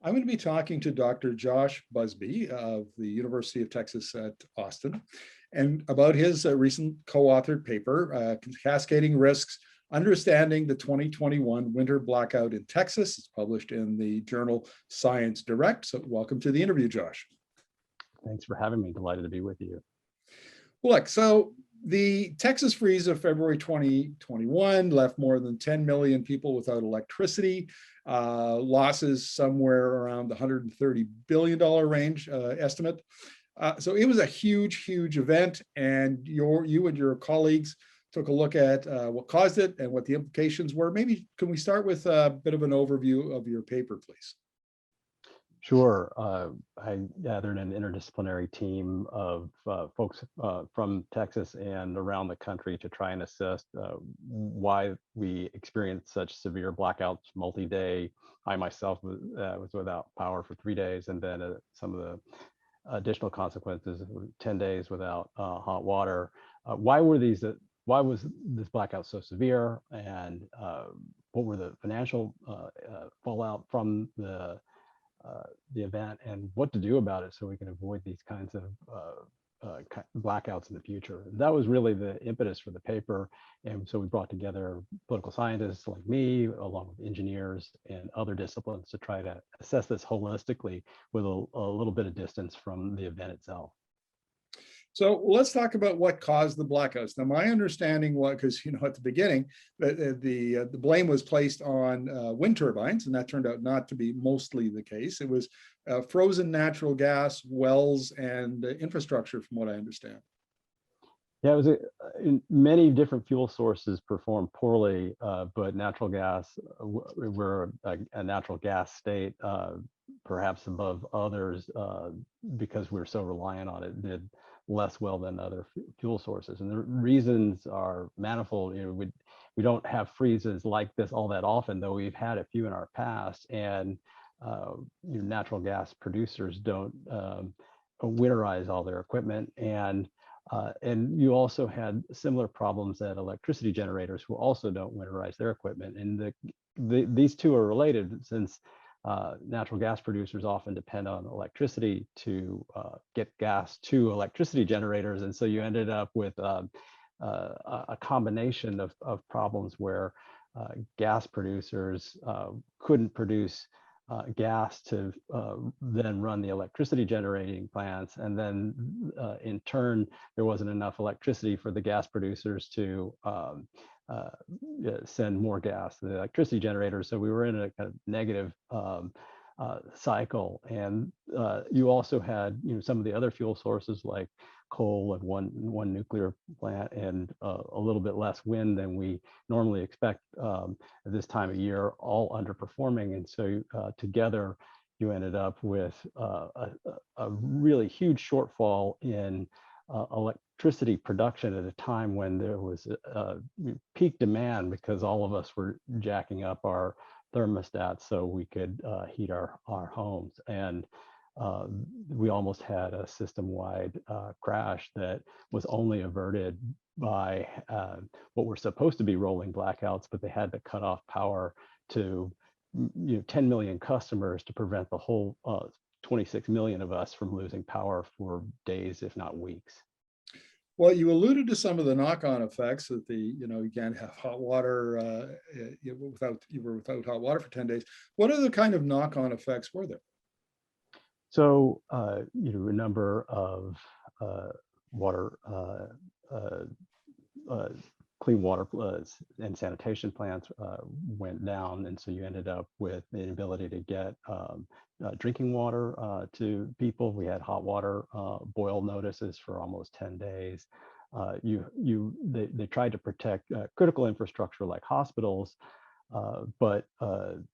I'm going to be talking to Dr. Josh Busby of the University of Texas at Austin, and about his recent co-authored paper, Cascading Risks, Understanding the 2021 Winter Blackout in Texas. It's published in the journal Science Direct. So welcome to the interview, Josh. Thanks for having me. Delighted to be with you. Look, so the Texas freeze of February 2021 left more than 10 million people without electricity, losses somewhere around the $130 billion range estimate. So it was a huge, huge event, and you and your colleagues took a look at what caused it and what the implications were. Maybe can we start with a bit of an overview of your paper, please? Sure. I gathered an interdisciplinary team of folks from Texas and around the country to try and assess why we experienced such severe blackouts multi-day. I myself was without power for 3 days, and then some of the additional consequences, 10 days without hot water. Why was this blackout so severe, and what were the financial fallout from the event, and what to do about it so we can avoid these kinds of blackouts in the future. That was really the impetus for the paper. And so we brought together political scientists like me, along with engineers and other disciplines, to try to assess this holistically with a little bit of distance from the event itself. So let's talk about what caused the blackouts. Now, my understanding was, because at the beginning, the blame was placed on wind turbines, and that turned out not to be mostly the case. It was frozen natural gas wells and infrastructure, from what I understand. Yeah, it was many different fuel sources performed poorly, but natural gas, we're a natural gas state, perhaps above others, because we're so reliant on it, did less well than other fuel sources. And the reasons are manifold. We don't have freezes like this all that often, though we've had a few in our past. And natural gas producers don't winterize all their equipment. And you also had similar problems at electricity generators, who also don't winterize their equipment. And these two are related, since natural gas producers often depend on electricity to get gas to electricity generators. And so you ended up with a combination of problems where gas producers couldn't produce gas to then run the electricity generating plants. And then in turn, there wasn't enough electricity for the gas producers to send more gas to the electricity generators. So we were in a kind of negative cycle. And you also had some of the other fuel sources like coal and one nuclear plant, and a little bit less wind than we normally expect at this time of year, all underperforming. And so together you ended up with a really huge shortfall in electricity production at a time when there was peak demand, because all of us were jacking up our thermostats so we could heat our homes. And we almost had a system-wide crash that was only averted by what were supposed to be rolling blackouts, but they had to cut off power to 10 million customers to prevent the whole 26 million of us from losing power for days, if not weeks. Well, you alluded to some of the knock-on effects that you can't have hot water without hot water for 10 days. What other kind of knock-on effects were there? So, a number of water, clean water and sanitation plants went down, and so you ended up with the inability to get drinking water to people. We had hot water boil notices for almost 10 days. They tried to protect critical infrastructure like hospitals, but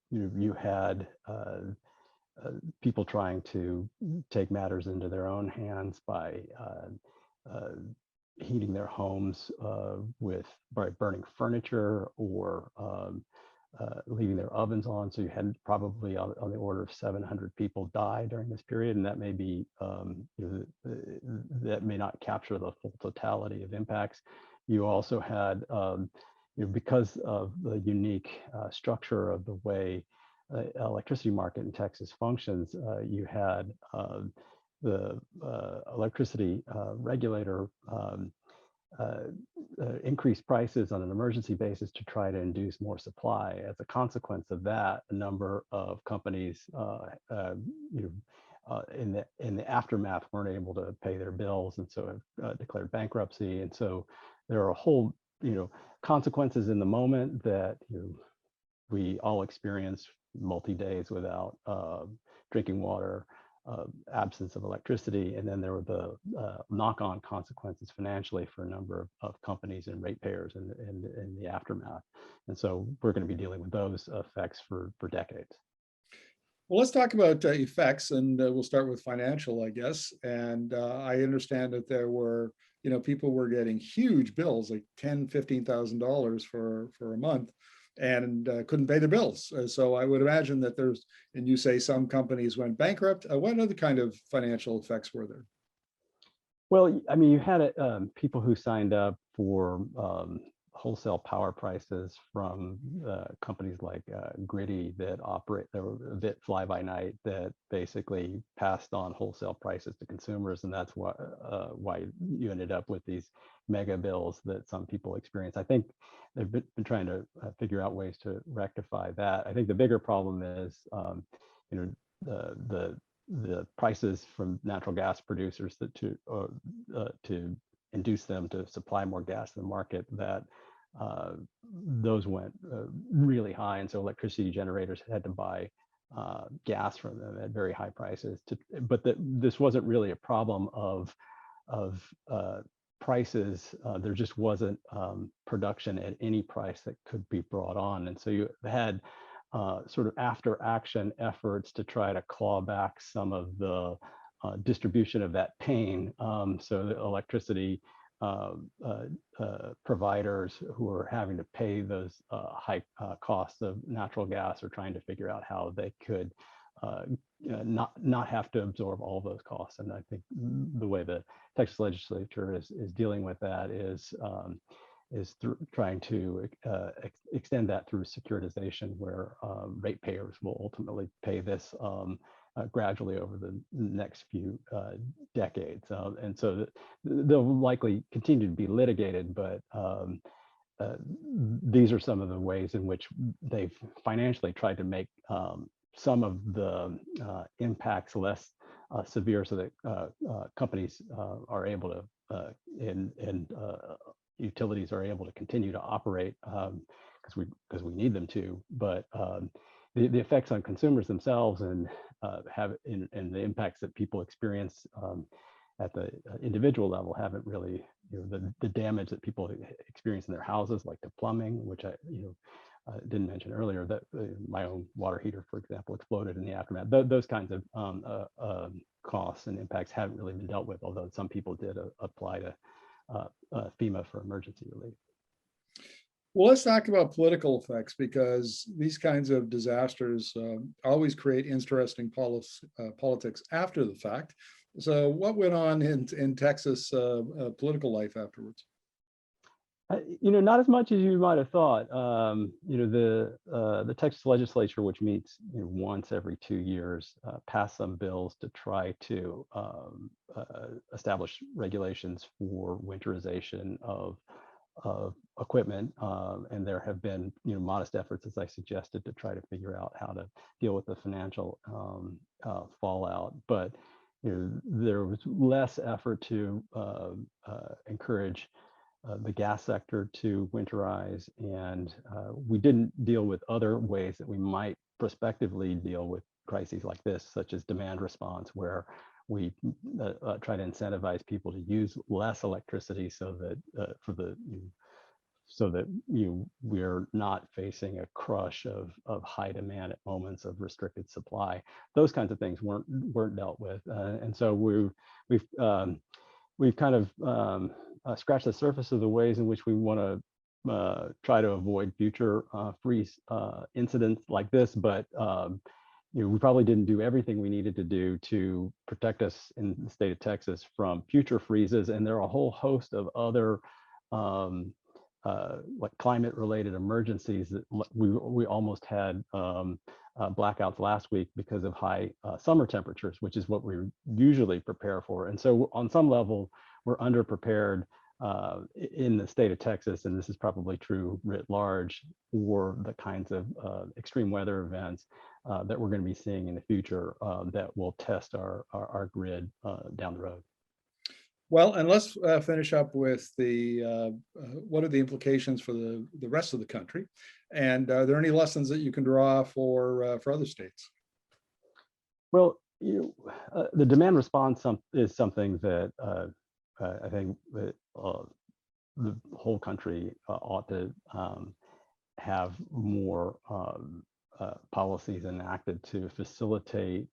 you had people trying to take matters into their own hands by heating their homes by burning furniture, or leaving their ovens on. So you had probably on the order of 700 people die during this period, and that may be that may not capture the full totality of impacts. You also had because of the unique structure of the way electricity market in Texas functions, you had the electricity regulator increase prices on an emergency basis to try to induce more supply. As a consequence of that, a number of companies, in the aftermath, weren't able to pay their bills, and so have declared bankruptcy. And so there are a whole, consequences in the moment that we all experience: multi-days without drinking water, absence of electricity, and then there were the knock-on consequences financially for a number of companies and ratepayers in the aftermath. And so we're going to be dealing with those effects for decades. Well, let's talk about effects, and we'll start with financial, I guess. And I understand that there were, people were getting huge bills, like $10,000–$15,000 for a month, and couldn't pay their bills. So I would imagine that there's, and you say some companies went bankrupt. What other kind of financial effects were there? Well, I mean, you had people who signed up for wholesale power prices from companies like Griddy that were a bit fly by night, that basically passed on wholesale prices to consumers, and that's why you ended up with these mega bills that some people experience. I think they've been trying to figure out ways to rectify that. I think the bigger problem is, the prices from natural gas producers to induce them to supply more gas to the market, that those went really high, and so electricity generators had to buy gas from them at very high prices. But this wasn't really a problem of prices. There just wasn't production at any price that could be brought on, and so you had sort of after action efforts to try to claw back some of the distribution of that pain. So the electricity providers who are having to pay those high costs of natural gas are trying to figure out how they could not have to absorb all those costs. And I think the way the Texas legislature is dealing with that is trying to extend that through securitization, where ratepayers will ultimately pay this gradually over the next few decades. And so they'll likely continue to be litigated, but these are some of the ways in which they've financially tried to make some of the impacts less severe, so that companies are able to, and utilities are able to continue to operate, because we need them to. But the effects on consumers themselves and the impacts that people experience at the individual level haven't really, the damage that people experience in their houses, like the plumbing, which I didn't mention earlier, that my own water heater, for example, exploded in the aftermath. Those kinds of costs and impacts haven't really been dealt with, although some people did apply to FEMA for emergency relief. Well, let's talk about political effects, because these kinds of disasters always create interesting politics after the fact. So what went on in Texas political life afterwards? Not as much as you might have thought. The Texas legislature, which meets once every 2 years, passed some bills to try to establish regulations for winterization of equipment, and there have been modest efforts, as I suggested, to try to figure out how to deal with the financial fallout. But there was less effort to encourage the gas sector to winterize, and we didn't deal with other ways that we might prospectively deal with crises like this, such as demand response, where we try to incentivize people to use less electricity, so that we're not facing a crush of high demand at moments of restricted supply. Those kinds of things weren't dealt with, and so we've kind of scratched the surface of the ways in which we want to try to avoid future freeze incidents like this, but we probably didn't do everything we needed to do to protect us in the state of Texas from future freezes. And there are a whole host of other like climate-related emergencies. That we almost had blackouts last week because of high summer temperatures, which is what we usually prepare for. And so on some level, we're underprepared in the state of Texas, and this is probably true writ large, for the kinds of extreme weather events that we're going to be seeing in the future that will test our grid down the road. Well, and let's finish up with the what are the implications for the rest of the country, and are there any lessons that you can draw for other states? Well, the demand response is something that I think that the whole country ought to have more policies enacted to facilitate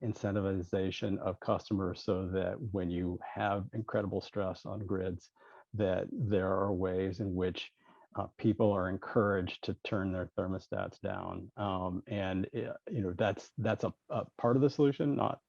incentivization of customers, so that when you have incredible stress on grids, that there are ways in which people are encouraged to turn their thermostats down, and that's a part of the solution, not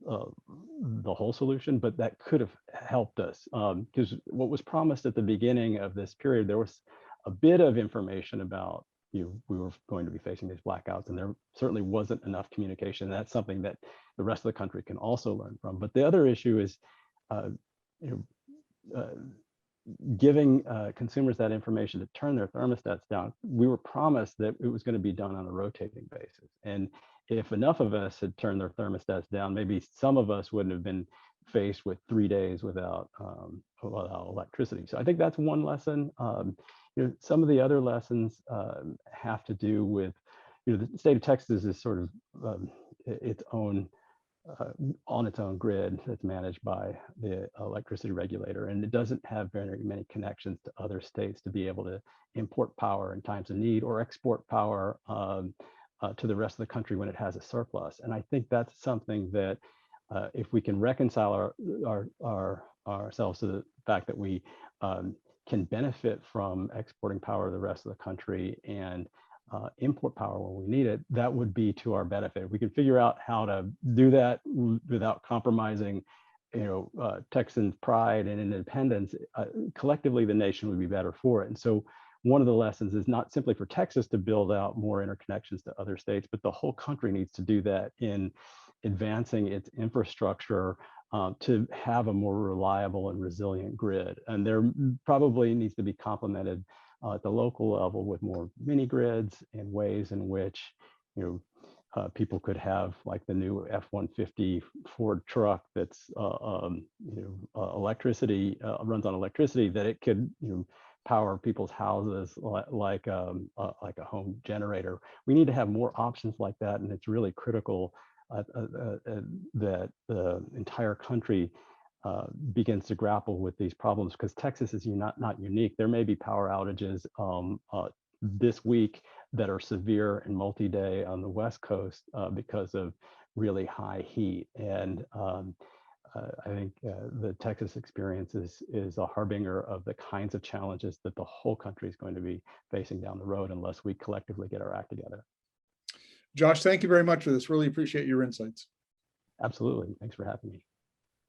the whole solution, but that could have helped us, because what was promised at the beginning of this period, there was a bit of information about we were going to be facing these blackouts, and there certainly wasn't enough communication. That's something that the rest of the country can also learn from. But the other issue is giving consumers that information to turn their thermostats down. We were promised that it was going to be done on a rotating basis, and if enough of us had turned their thermostats down, maybe some of us wouldn't have been faced with 3 days without electricity. So I think that's one lesson. Some of the other lessons have to do with, the state of Texas is sort of its own on its own grid that's managed by the electricity regulator, and it doesn't have very many connections to other states to be able to import power in times of need or export power to the rest of the country when it has a surplus. And I think that's something that if we can reconcile ourselves to the fact that we can benefit from exporting power to the rest of the country and import power when we need it, that would be to our benefit. If we can figure out how to do that without compromising, Texans' pride and independence, collectively the nation would be better for it. And so one of the lessons is not simply for Texas to build out more interconnections to other states, but the whole country needs to do that in advancing its infrastructure to have a more reliable and resilient grid. And there probably needs to be complemented at the local level with more mini grids and ways in which people could have, like the new F-150 Ford truck that's electricity, runs on electricity, that it could power people's houses like a home generator. We need to have more options like that, and it's really critical that the entire country begins to grapple with these problems, because Texas is not unique. There may be power outages this week that are severe and multi-day on the West Coast because of really high heat. And I think the Texas experience is a harbinger of the kinds of challenges that the whole country is going to be facing down the road unless we collectively get our act together. Josh, thank you very much for this. Really appreciate your insights. Absolutely. Thanks for having me.